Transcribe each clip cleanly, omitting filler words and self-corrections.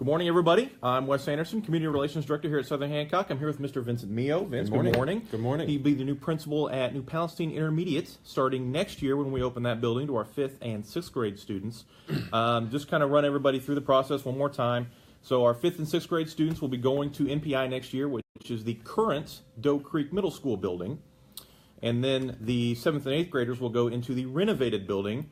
Good morning, everybody. I'm Wes Anderson, Community Relations Director here at Southern Hancock. I'm here with Mr. Vincent Mio. Vince, good morning. Good morning. He'll be the new principal at New Palestine Intermediate starting next year when we open that building to our 5th and 6th grade students. Just kind of run everybody through the process one more time. So our 5th and 6th grade students will be going to NPI next year, which is the current Doe Creek Middle School building. And then the 7th and 8th graders will go into the renovated building,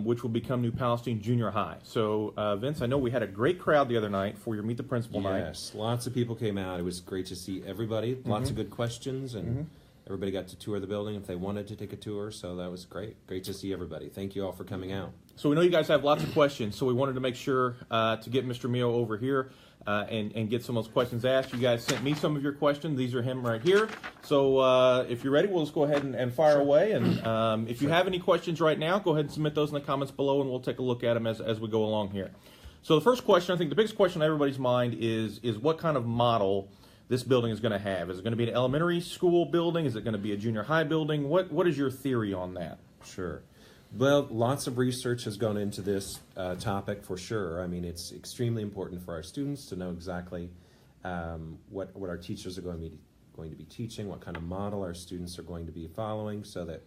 which will become New Palestine Junior High. So, Vince, I know we had a great crowd the other night for your Meet the Principal night. Yes, lots of people came out. It was great to see everybody. Lots of good questions, and everybody got to tour the building if they wanted to take a tour, so that was great. Great to see everybody. Thank you all for coming out. So we know you guys have lots of questions, so we wanted to make sure to get Mr. Mio over here and get some of those questions asked. You guys sent me some of your questions. These are him right here. So if you're ready, we'll just go ahead and fire away. And if you have any questions right now, go ahead and submit those in the comments below, and we'll take a look at them as we go along here. So the first question, I think the biggest question on everybody's mind is what kind of model this building is going to have. Is it going to be an elementary school building? Is it going to be a junior high building? What is your theory on that? Sure. Well, lots of research has gone into this topic for sure. I mean, it's extremely important for our students to know exactly what our teachers are going to be teaching, what kind of model our students are going to be following, so that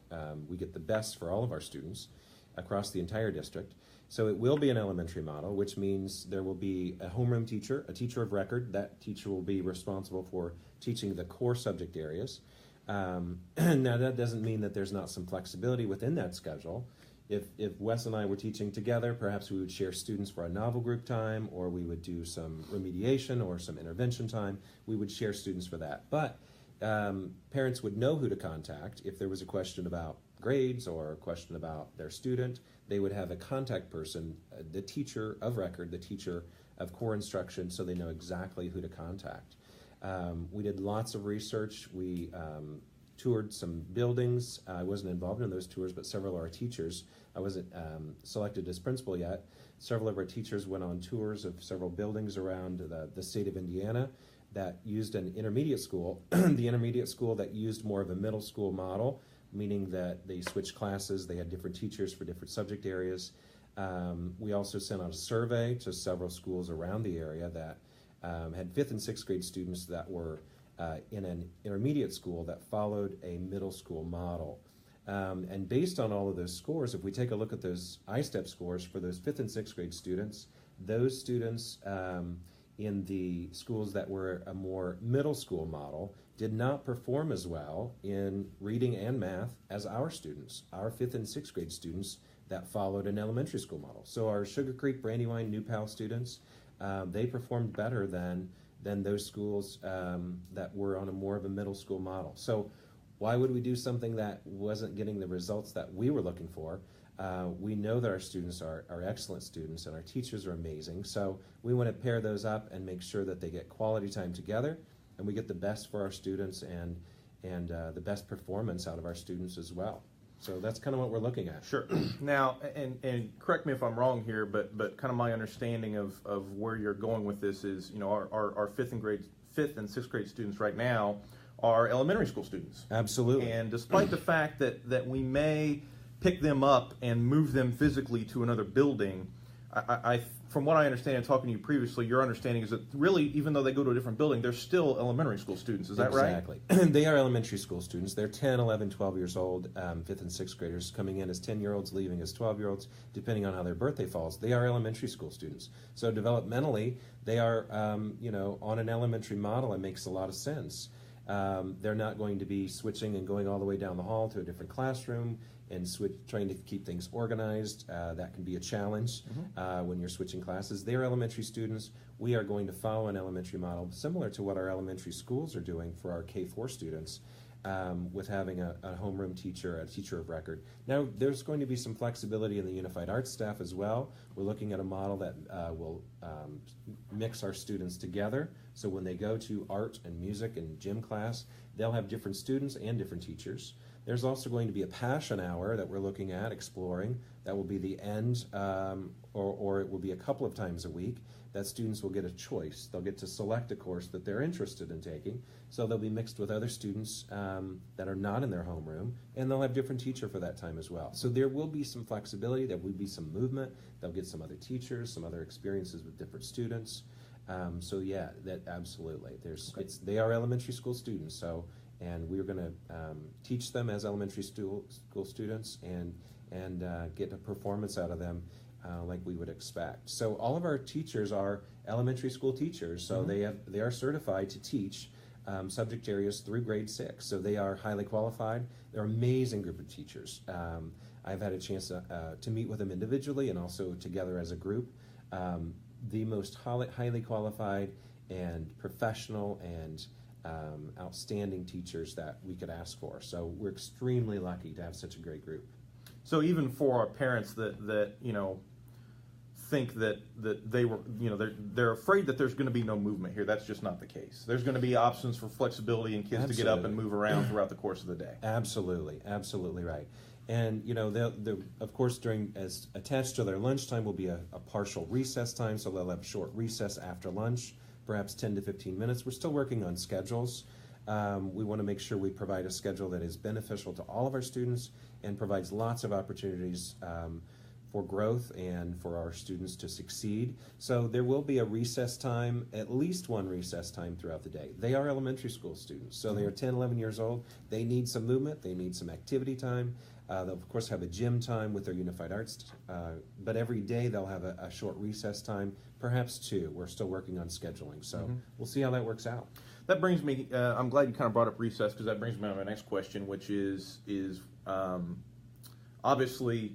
we get the best for all of our students across the entire district. So it will be an elementary model, which means there will be a homeroom teacher, a teacher of record. That teacher will be responsible for teaching the core subject areas. Now that doesn't mean that there's not some flexibility within that schedule. If Wes and I were teaching together, perhaps we would share students for a novel group time, or we would do some remediation or some intervention time. We would share students for that. But parents would know who to contact if there was a question about grades or a question about their student. They would have a contact person, the teacher of record, the teacher of core instruction, so they know exactly who to contact. We did lots of research. We toured some buildings. I wasn't involved in those tours, but several of our teachers, I wasn't selected as principal yet. Several of our teachers went on tours of several buildings around the state of Indiana that used an intermediate school, the intermediate school that used more of a middle school model, meaning that they switched classes, they had different teachers for different subject areas. We also sent out a survey to several schools around the area that had 5th and 6th grade students that were in an intermediate school that followed a middle school model. And based on all of those scores, if we take a look at those I-STEP scores for those 5th and 6th grade students, those students in the schools that were a more middle school model did not perform as well in reading and math as our students, our 5th and 6th grade students that followed an elementary school model. So our Sugar Creek, Brandywine, New Pal students, they performed better than those schools that were on a more of a middle school model. So why would we do something that wasn't getting the results that we were looking for? We know that our students are excellent students and our teachers are amazing. So we want to pair those up and make sure that they get quality time together, and we get the best for our students and the best performance out of our students as well. So that's kind of what we're looking at. Sure. Now, and correct me if I'm wrong here, but kind of my understanding of where you're going with this is, you know, our 5th and 6th grade students right now are elementary school students. Absolutely. And despite the fact that we may pick them up and move them physically to another building, I from what I understand and talking to you previously, your understanding is that really, even though they go to a different building, they're still elementary school students. Is that right? Exactly. They are elementary school students. They're 10, 11, 12 years old, 5th and 6th graders coming in as 10-year-olds, leaving as 12-year-olds, depending on how their birthday falls. They are elementary school students. So developmentally, they are, on an elementary model. It makes a lot of sense. They're not going to be switching and going all the way down the hall to a different classroom and trying to keep things organized. That can be a challenge when you're switching classes. They're elementary students. We are going to follow an elementary model similar to what our elementary schools are doing for our K-4 students, with having a homeroom teacher, a teacher of record. Now, there's going to be some flexibility in the Unified Arts staff as well. We're looking at a model that will mix our students together. So when they go to art and music and gym class, they'll have different students and different teachers. There's also going to be a passion hour that we're looking at exploring That will be the end, or it will be a couple of times a week, that students will get a choice. They'll get to select a course that they're interested in taking. So they'll be mixed with other students that are not in their homeroom, and they'll have a different teacher for that time as well. So there will be some flexibility, there will be some movement, they'll get some other teachers, some other experiences with different students. So yeah, that absolutely. They are elementary school students, so, and we're going to teach them as elementary school students and get a performance out of them like we would expect. So all of our teachers are elementary school teachers, so they are certified to teach subject areas through grade 6. So they are highly qualified. They're an amazing group of teachers. I've had a chance to meet with them individually and also together as a group. The most highly qualified and professional and outstanding teachers that we could ask for. So we're extremely lucky to have such a great group. So even for our parents that think that they were, they're afraid that there's going to be no movement here. That's just not the case. There's going to be options for flexibility and kids to get up and move around throughout the course of the day. Absolutely right. And they'll of course, as attached to their lunchtime will be a partial recess time, so they'll have a short recess after lunch, perhaps 10 to 15 minutes. We're still working on schedules. We want to make sure we provide a schedule that is beneficial to all of our students and provides lots of opportunities for growth and for our students to succeed. So there will be a recess time, at least one recess time throughout the day. They are elementary school students, so they are 10, 11 years old. They need some movement, they need some activity time. They'll of course have a gym time with their Unified Arts, but every day they'll have a short recess time, perhaps 2. We're still working on scheduling, so we'll see how that works out. That brings me, I'm glad you kind of brought up recess, because that brings me to my next question, which is obviously,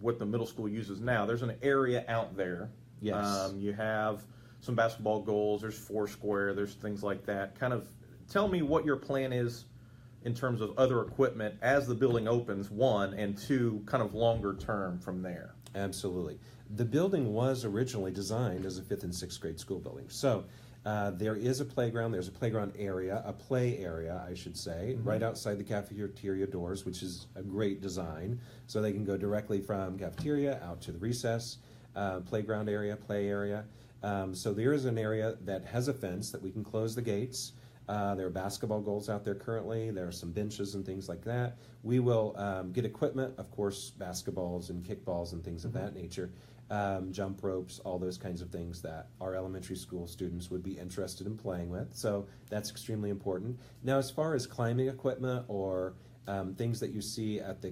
what the middle school uses now. There's an area out there. Yes. You have some basketball goals, there's Foursquare, there's things like that. Kind of tell me what your plan is in terms of other equipment as the building opens, 1, and 2, kind of longer term from there. Absolutely. The building was originally designed as a 5th and 6th grade school building. So there is a playground, there's a playground area, a play area, I should say, right outside the cafeteria doors, which is a great design. So they can go directly from cafeteria out to the recess, playground area, play area. So there is an area that has a fence that we can close the gates. There are basketball goals out there currently. There are some benches and things like that. We will get equipment, of course, basketballs and kickballs and things of that nature, jump ropes, all those kinds of things that our elementary school students would be interested in playing with. So that's extremely important. Now, as far as climbing equipment or things that you see at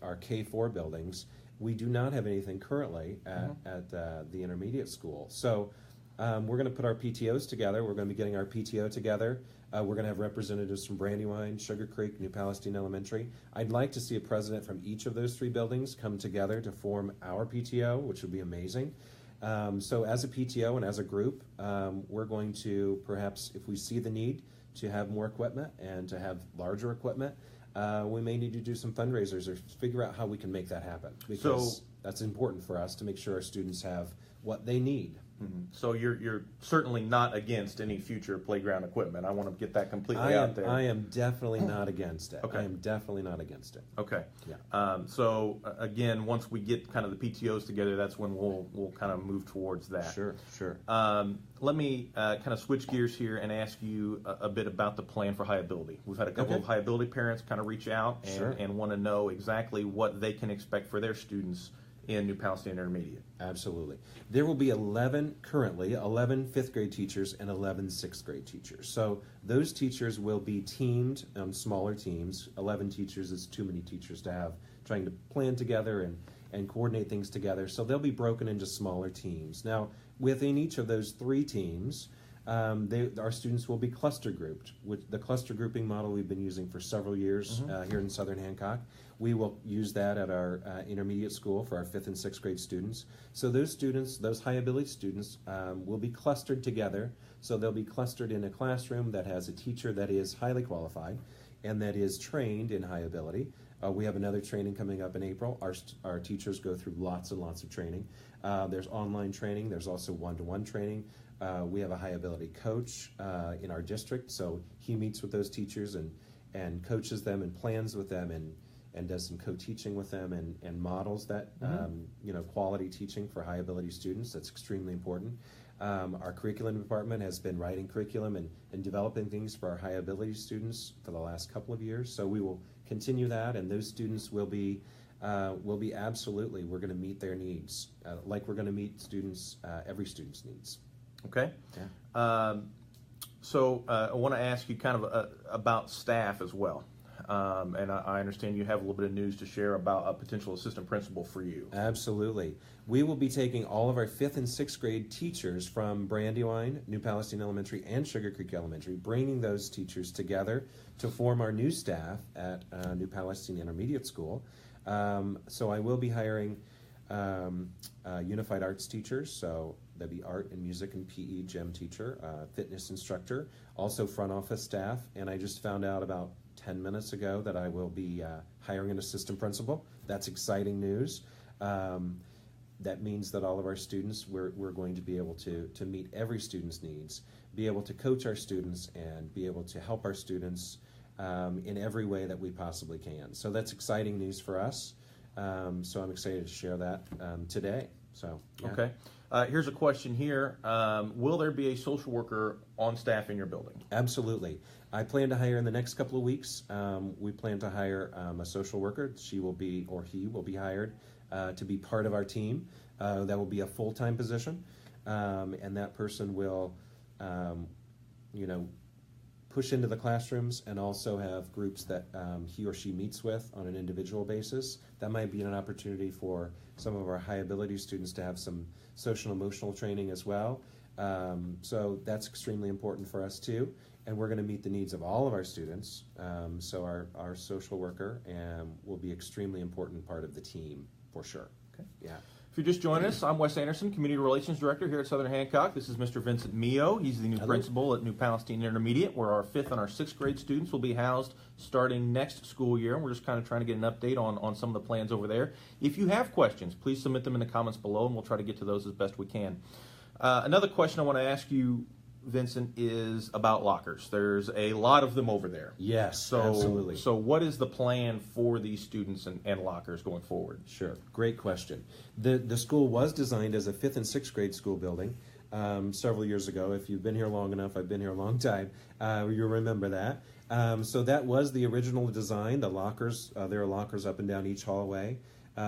our K4 buildings, we do not have anything currently at the intermediate school. So we're going to put our PTOs together. We're going to be getting our PTO together. We're going to have representatives from Brandywine, Sugar Creek, New Palestine Elementary. I'd like to see a president from each of those 3 buildings come together to form our PTO, which would be amazing. So as a PTO and as a group, we're going to perhaps, if we see the need to have more equipment and to have larger equipment, we may need to do some fundraisers or figure out how we can make that happen, because that's important for us to make sure our students have what they need. So you're certainly not against any future playground equipment. I want to get that completely out there. I am definitely not against it. Okay. I am definitely not against it. Okay. Yeah. So again, once we get kind of the PTOs together, that's when we'll kind of move towards that. Sure. Let me kind of switch gears here and ask you a bit about the plan for high ability. We've had a couple of high ability parents kind of reach out and want to know exactly what they can expect for their students in New Palestine Intermediate. Absolutely. There will be 11 5th grade teachers and 11 6th grade teachers. So those teachers will be teamed on smaller teams. 11 teachers is too many teachers to have trying to plan together and coordinate things together. So they'll be broken into smaller teams. Now, within each of those 3 teams, our students will be cluster grouped. With the cluster grouping model we've been using for several years here in Southern Hancock. We will use that at our intermediate school for our 5th and 6th grade students. So those students, those high ability students, will be clustered together. So they'll be clustered in a classroom that has a teacher that is highly qualified and that is trained in high ability. We have another training coming up in April. Our teachers go through lots and lots of training. There's online training. There's also one-to-one training. We have a high ability coach in our district, so he meets with those teachers and coaches them and plans with them and does some co-teaching with them and models that quality teaching for high ability students. That's extremely important. Our curriculum department has been writing curriculum and developing things for our high ability students for the last couple of years. So we will continue that, and those students will be absolutely, we're going to meet their needs, like we're going to meet students, every student's needs. Okay. Yeah. So I want to ask you kind of about staff as well. And I understand you have a little bit of news to share about a potential assistant principal for you. Absolutely. We will be taking all of our 5th and 6th grade teachers from Brandywine, New Palestine Elementary, and Sugar Creek Elementary, bringing those teachers together to form our new staff at New Palestine Intermediate School. So I will be hiring unified arts teachers, so that'd be art and music and PE gym teacher, fitness instructor, also front office staff, and I just found out about 10 minutes ago that I will be hiring an assistant principal. That's exciting news. That means that all of our students, we're going to be able to meet every student's needs, be able to coach our students, and be able to help our students in every way that we possibly can. So that's exciting news for us. So I'm excited to share that today. So yeah. Okay. Here's a question here. Will there be a social worker on staff in your building? Absolutely. I plan to hire in the next couple of weeks. We plan to hire a social worker. She will be, or he will be hired to be part of our team. That will be a full-time position. And that person will, push into the classrooms and also have groups that he or she meets with on an individual basis. That might be an opportunity for some of our high ability students to have some social emotional training as well. So that's extremely important for us too. And we're going to meet the needs of all of our students. So our social worker will be extremely important part of the team for sure. Okay. Yeah. If you're just joining us, I'm Wes Anderson, Community Relations Director here at Southern Hancock. This is Mr. Vincent Mio. He's the new principal at New Palestine Intermediate, where our 5th and our 6th grade students will be housed starting next school year. And we're just kind of trying to get an update on some of the plans over there. If you have questions, please submit them in the comments below, and we'll try to get to those as best we can. Another question I want to ask you, Vincent, is about lockers. There's a lot of them over there. Yes, absolutely. So what is the plan for these students and lockers going forward? Sure, great question. The school was designed as a 5th and 6th grade school building several years ago. If you've been here long enough, I've been here a long time, you'll remember that. So that was the original design, the lockers. There are lockers up and down each hallway.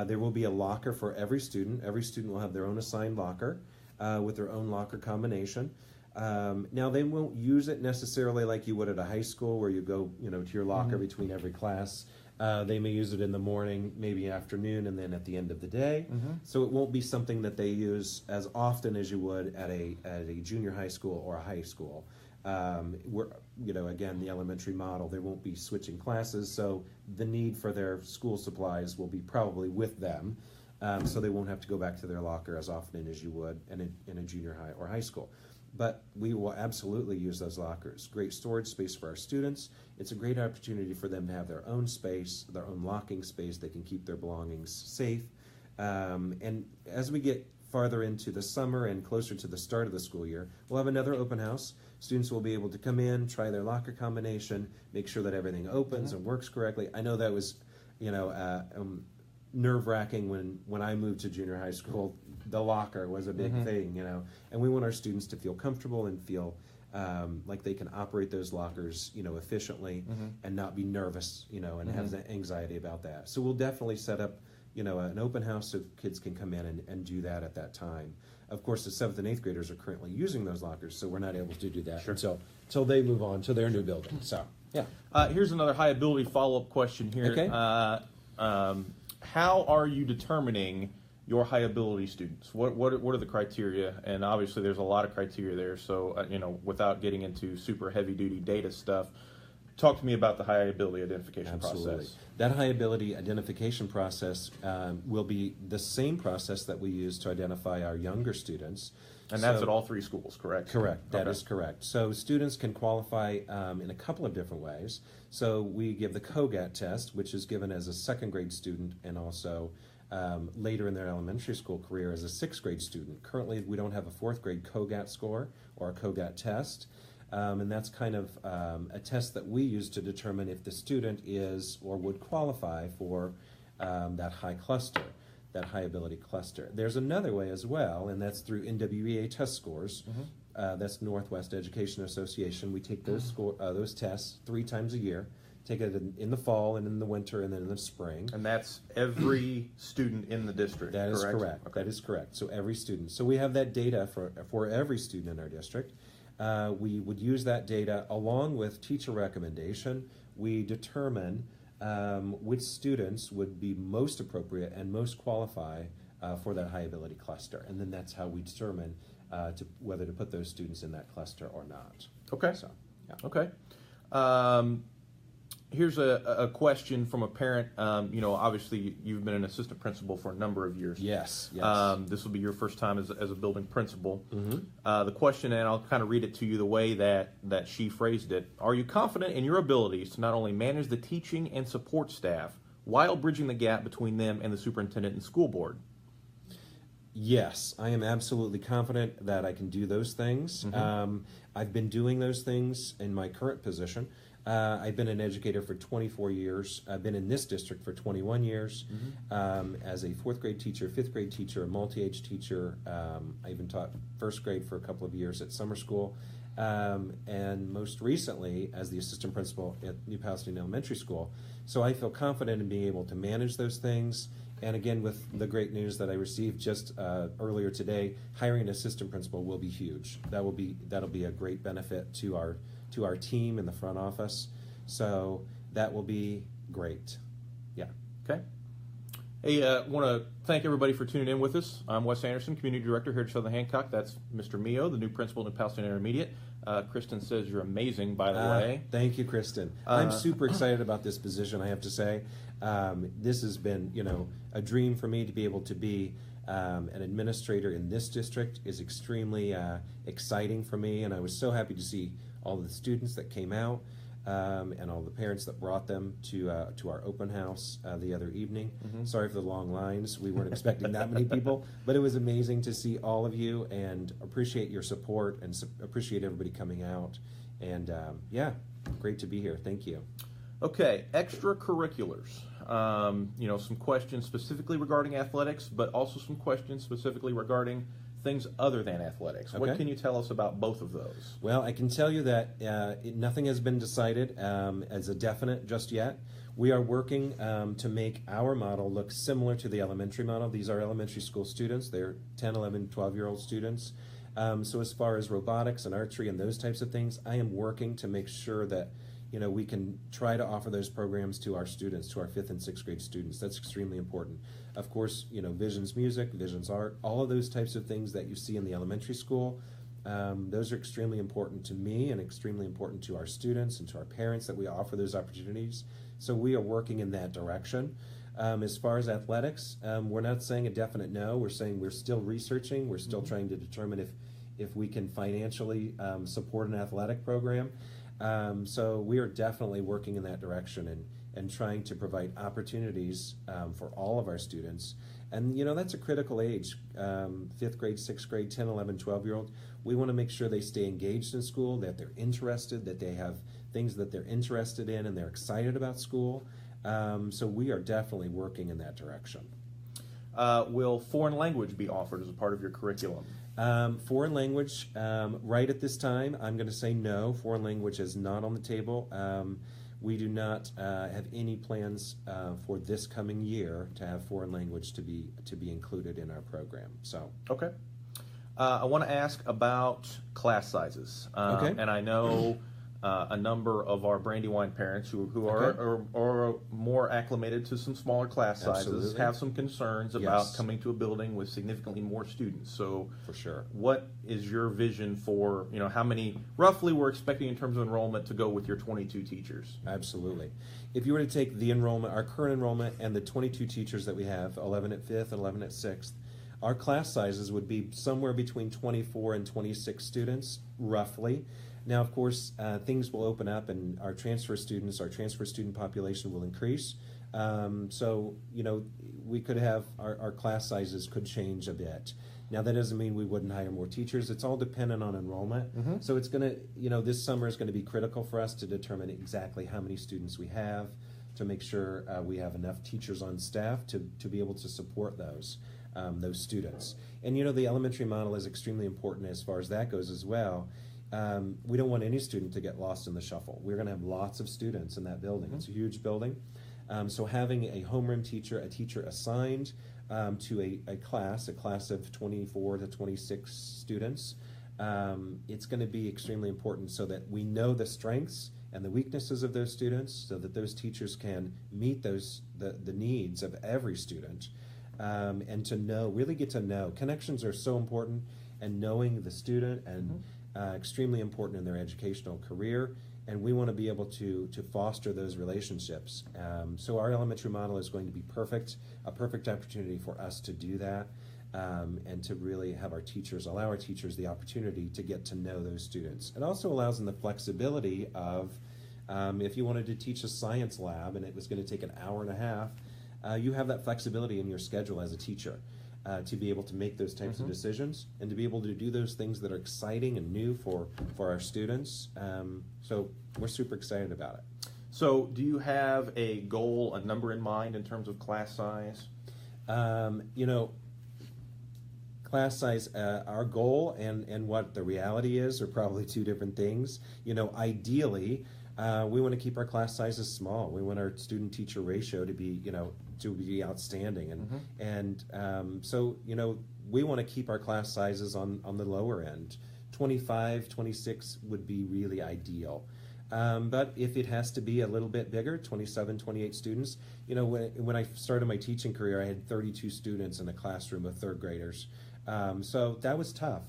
There will be a locker for every student. Every student will have their own assigned locker with their own locker combination. Now they won't use it necessarily like you would at a high school where you go, to your locker between every class. They may use it in the morning, maybe afternoon, and then at the end of the day. So it won't be something that they use as often as you would at a junior high school or a high school. Again, the elementary model, they won't be switching classes, so the need for their school supplies will be probably with them. So they won't have to go back to their locker as often as you would in a junior high or high school. But we will absolutely use those lockers. Great storage space for our students. It's a great opportunity for them to have their own space, their own locking space. They can keep their belongings safe. And as we get farther into the summer and closer to the start of the school year, we'll have another open house. Students will be able to come in, try their locker combination, make sure that everything opens and works correctly. I know that was, nerve-wracking when I moved to junior high school. The locker was a big thing, and we want our students to feel comfortable and feel like they can operate those lockers, efficiently and not be nervous, and have anxiety about that. So we'll definitely set up, an open house so kids can come in and do that at that time. Of course, the 7th and 8th graders are currently using those lockers, so we're not able to do that until they move on to their new building. So, yeah. Here's another high ability follow-up question here. Okay. How are you determining your high ability students? What are the criteria? And obviously there's a lot of criteria there, so without getting into super heavy duty data stuff, talk to me about the high ability identification process. That high ability identification process will be the same process that we use to identify our younger students. And that's at all 3 schools, correct? Correct. That is correct. So students can qualify in a couple of different ways. So we give the COGAT test, which is given as a 2nd grade student and also later in their elementary school career as a 6th grade student. Currently, we don't have a 4th grade COGAT score or a COGAT test. And that's kind of a test that we use to determine if the student is or would qualify for that high cluster, that high ability cluster. There's another way as well, and that's through NWEA test scores. That's Northwest Education Association. We take those tests 3 times a year. Take it in the fall and in the winter and then in the spring. And that's every student in the district, That is correct? correct. Okay. That is correct. So every student. So we have that data for every student in our district. We would use that data along with teacher recommendation. We determine which students would be most appropriate and most qualify for that high ability cluster. And then that's how we determine whether to put those students in that cluster or not. Okay. So, yeah. Okay. Here's a question from a parent. Obviously you've been an assistant principal for a number of years. Yes. Yes. This will be your first time as a building principal. Mm-hmm. The question, and I'll kind of read it to you the way that she phrased it. Are you confident in your abilities to not only manage the teaching and support staff while bridging the gap between them and the superintendent and school board? Yes, I am absolutely confident that I can do those things. Mm-hmm. I've been doing those things in my current position. I've been an educator for 24 years. I've been in this district for 21 years as a 4th grade teacher, 5th grade teacher, a multi-age teacher. I even taught 1st grade for a couple of years at summer school. And most recently as the assistant principal at New Palestine Elementary School. So I feel confident in being able to manage those things. And again, with the great news that I received just earlier today, hiring an assistant principal will be huge. That'll be a great benefit to our team in the front office. So that will be great. Yeah. Okay. Hey, want to thank everybody for tuning in with us. I'm Wes Anderson, Community Director here at Southern Hancock. That's Mr. Mio, the new principal at Palestine Intermediate. Kristen says you're amazing, by the way. Thank you, Kristen. I'm super excited about this position, I have to say. This has been, a dream for me to be able to be an administrator in this district is extremely exciting for me, and I was so happy to see all the students that came out and all the parents that brought them to our open house the other evening. Mm-hmm. Sorry for the long lines. We weren't expecting that many people, but it was amazing to see all of you and appreciate your support and appreciate everybody coming out. And yeah, great to be here. Thank you. Okay, extracurriculars. Some questions specifically regarding athletics, but also some questions specifically regarding things other than athletics. Okay. What can you tell us about both of those? Well, I can tell you that nothing has been decided as a definite just yet. We are working to make our model look similar to the elementary model. These are elementary school students. They're 10, 11, 12-year-old students. So as far as robotics and archery and those types of things, I am working to make sure that we can try to offer those programs to our students, to our 5th and 6th grade students. That's extremely important. Of course, Vision's music, Vision's art, all of those types of things that you see in the elementary school, those are extremely important to me and extremely important to our students and to our parents that we offer those opportunities. So we are working in that direction. As far as athletics, we're not saying a definite no. We're saying we're still researching. We're still trying to determine if we can financially support an athletic program. So we are definitely working in that direction and trying to provide opportunities for all of our students. And, that's a critical age, 5th grade, 6th grade, 10, 11, 12-year-old. We want to make sure they stay engaged in school, that they're interested, that they have things that they're interested in and they're excited about school. So we are definitely working in that direction. Will foreign language be offered as a part of your curriculum? Foreign language, right at this time, I'm going to say no. Foreign language is not on the table. We do not have any plans for this coming year to have foreign language to be included in our program. So okay, I want to ask about class sizes. Okay, and I know a number of our Brandywine parents who are more acclimated to some smaller class sizes. Absolutely. Have some concerns about coming to a building with significantly more students. So for sure, what is your vision for how many roughly we're expecting in terms of enrollment to go with your 22 teachers? Absolutely. If you were to take the enrollment, our current enrollment, and the 22 teachers that we have, 11 at 5th and 11 at 6th, our class sizes would be somewhere between 24 and 26 students, roughly. Now, of course, things will open up and our transfer student population will increase. So, we could have, our class sizes could change a bit. Now, that doesn't mean we wouldn't hire more teachers. It's all dependent on enrollment. So it's going to, this summer is going to be critical for us to determine exactly how many students we have, to make sure we have enough teachers on staff to be able to support those students. And the elementary model is extremely important as far as that goes as well. We don't want any student to get lost in the shuffle. We're going to have lots of students in that building. It's a huge building. So having a homeroom teacher, a teacher assigned to a class of 24 to 26 students, it's going to be extremely important so that we know the strengths and the weaknesses of those students, so that those teachers can meet the needs of every student, and to really get to know. Connections are so important, and knowing the student and extremely important in their educational career, and we want to be able to foster those relationships. So our elementary model is going to be a perfect opportunity for us to do that, and to really have allow our teachers the opportunity to get to know those students. It also allows them the flexibility of, if you wanted to teach a science lab and it was going to take an hour and a half, you have that flexibility in your schedule as a teacher. To be able to make those types of decisions and to be able to do those things that are exciting and new for our students. So we're super excited about it. So do you have a goal, a number in mind in terms of class size? Class size, our goal and what the reality is are probably two different things. Ideally, we want to keep our class sizes small. We want our student-teacher ratio to be, outstanding, so we want to keep our class sizes on the lower end. 25, 26 would be really ideal. But if it has to be a little bit bigger, 27, 28 students, when I started my teaching career, I had 32 students in a classroom of third graders. So that was tough.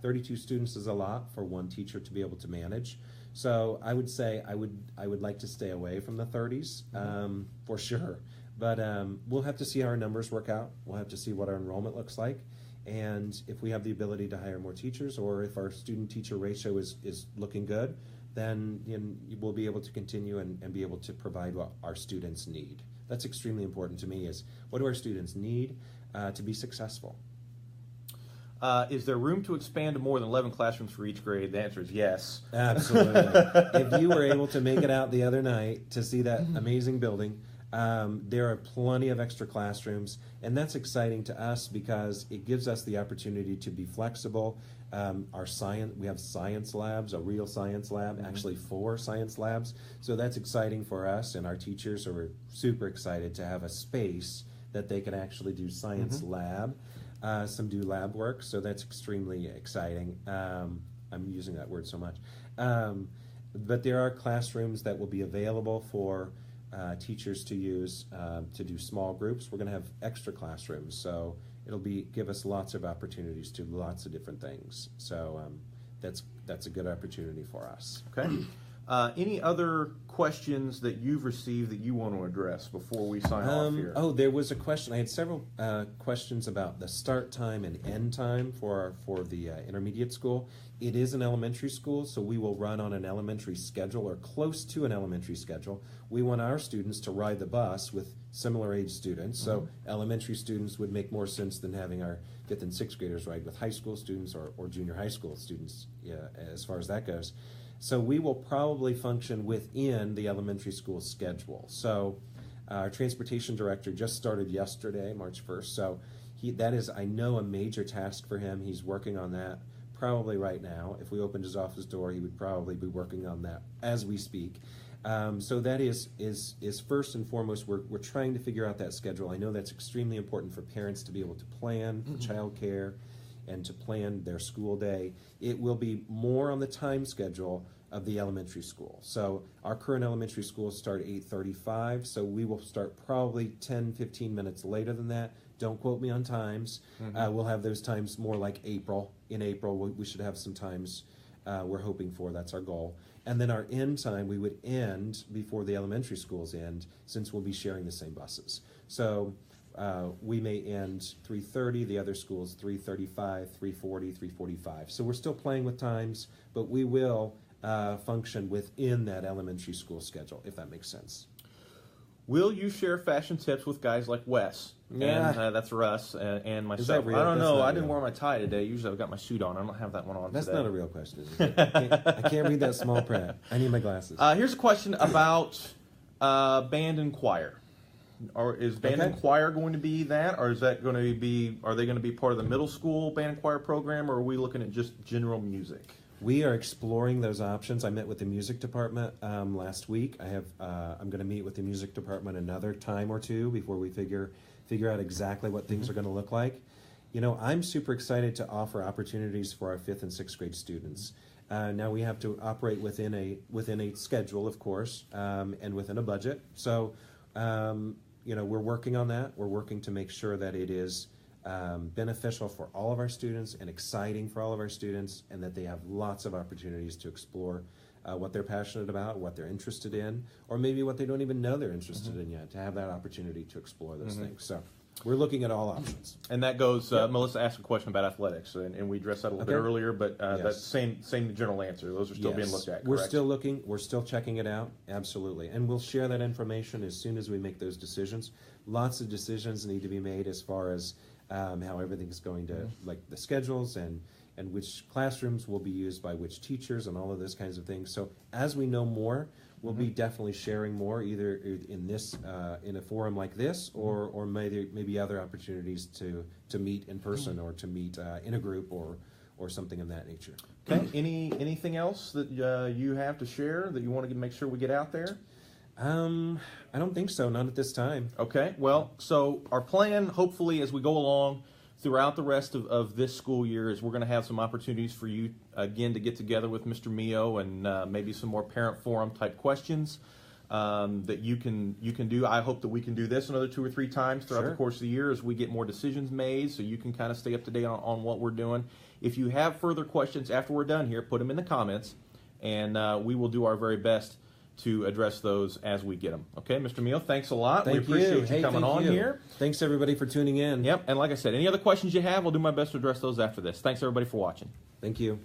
32 students is a lot for one teacher to be able to manage. So I would say I would like to stay away from the 30s, for sure. But we'll have to see how our numbers work out. We'll have to see what our enrollment looks like. And if we have the ability to hire more teachers, or if our student-teacher ratio is looking good, then we'll be able to continue and be able to provide what our students need. That's extremely important to me, is what do our students need to be successful? Is there room to expand to more than 11 classrooms for each grade? The answer is yes. Absolutely. If you were able to make it out the other night to see that amazing building, there are plenty of extra classrooms, and that's exciting to us because it gives us the opportunity to be flexible. We have science labs, a real science lab, actually 4 science labs. So that's exciting for us, and our teachers are super excited to have a space that they can actually do science lab. Do lab work, so that's extremely exciting. I'm using that word so much. But there are classrooms that will be available for teachers to use to do small groups. We're going to have extra classrooms, so it'll give us lots of opportunities to do lots of different things. So that's a good opportunity for us. Okay. Any other questions that you've received that you want to address before we sign off here? Oh, there was a question. I had several questions about the start time and end time for the intermediate school. It is an elementary school, so we will run on an elementary schedule or close to an elementary schedule. We want our students to ride the bus with similar age students, so elementary students would make more sense than having our 5th and 6th graders ride with high school students or junior high school students, as far as that goes. So we will probably function within the elementary school schedule. So our transportation director just started yesterday, March 1st. So that is, I know, a major task for him. He's working on that probably right now. If we opened his office door, he would probably be working on that as we speak. So that is first and foremost, we're trying to figure out that schedule. I know that's extremely important for parents to be able to plan for childcare and to plan their school day. It will be more on the time schedule of the elementary school. So our current elementary schools start at 8:35, so we will start probably 10, 15 minutes later than that. Don't quote me on times. We'll have those times more like April. In April, we should have some times we're hoping for. That's our goal. And then our end time, we would end before the elementary schools end, since we'll be sharing the same buses. So we may end 3:30, the other schools 3:35, 3:40, 3:45. So we're still playing with times, but we will function within that elementary school schedule, if that makes sense. Will you share fashion tips with guys like Wes? Yeah. And that's Russ and myself. Is that real? I don't That's know. not I didn't real. wear my tie today. Usually I've got my suit on. I don't have that one on That's today. not a real question. Is it? I can't read that small print. I need my glasses. Here's a question about band and choir. Or is band and choir going to be that, or is that going to be? Are they going to be part of the middle school band and choir program, or are we looking at just general music? We are exploring those options. I met with the music department last week. I'm going to meet with the music department another time or two before we figure out exactly what things are going to look like. You know, I'm super excited to offer opportunities for our 5th and 6th grade students. Now we have to operate within a schedule, of course, and within a budget. So, you know, we're working on that. We're working to make sure that it is beneficial for all of our students and exciting for all of our students, and that they have lots of opportunities to explore what they're passionate about, what they're interested in, or maybe what they don't even know they're interested in yet, to have that opportunity to explore those things. So we're looking at all options. And that goes, Melissa asked a question about athletics, and we addressed that a little bit earlier, but that's same general answer. Those are still being looked at, correct? We're still looking, we're still checking it out, absolutely. And we'll share that information as soon as we make those decisions. Lots of decisions need to be made as far as how everything's going to, like the schedules and which classrooms will be used by which teachers and all of those kinds of things. So as we know more, we'll be definitely sharing more, either in this in a forum like this, or maybe other opportunities to meet in person or to meet in a group or something of that nature. Okay. Anything else that you have to share that you want to make sure we get out there? I don't think so, not at this time. Okay, well, so our plan, hopefully, as we go along throughout the rest of this school year, is we're going to have some opportunities for you, again, to get together with Mr. Mio and maybe some more parent forum type questions that you can do. I hope that we can do this another 2 or 3 times throughout the course of the year as we get more decisions made, so you can kind of stay up to date on what we're doing. If you have further questions after we're done here, put them in the comments, and we will do our very best to address those as we get them. Okay, Mr. Mio, thanks a lot. We appreciate you coming on here. Thanks, everybody, for tuning in. Yep, and like I said, any other questions you have, I'll do my best to address those after this. Thanks, everybody, for watching. Thank you.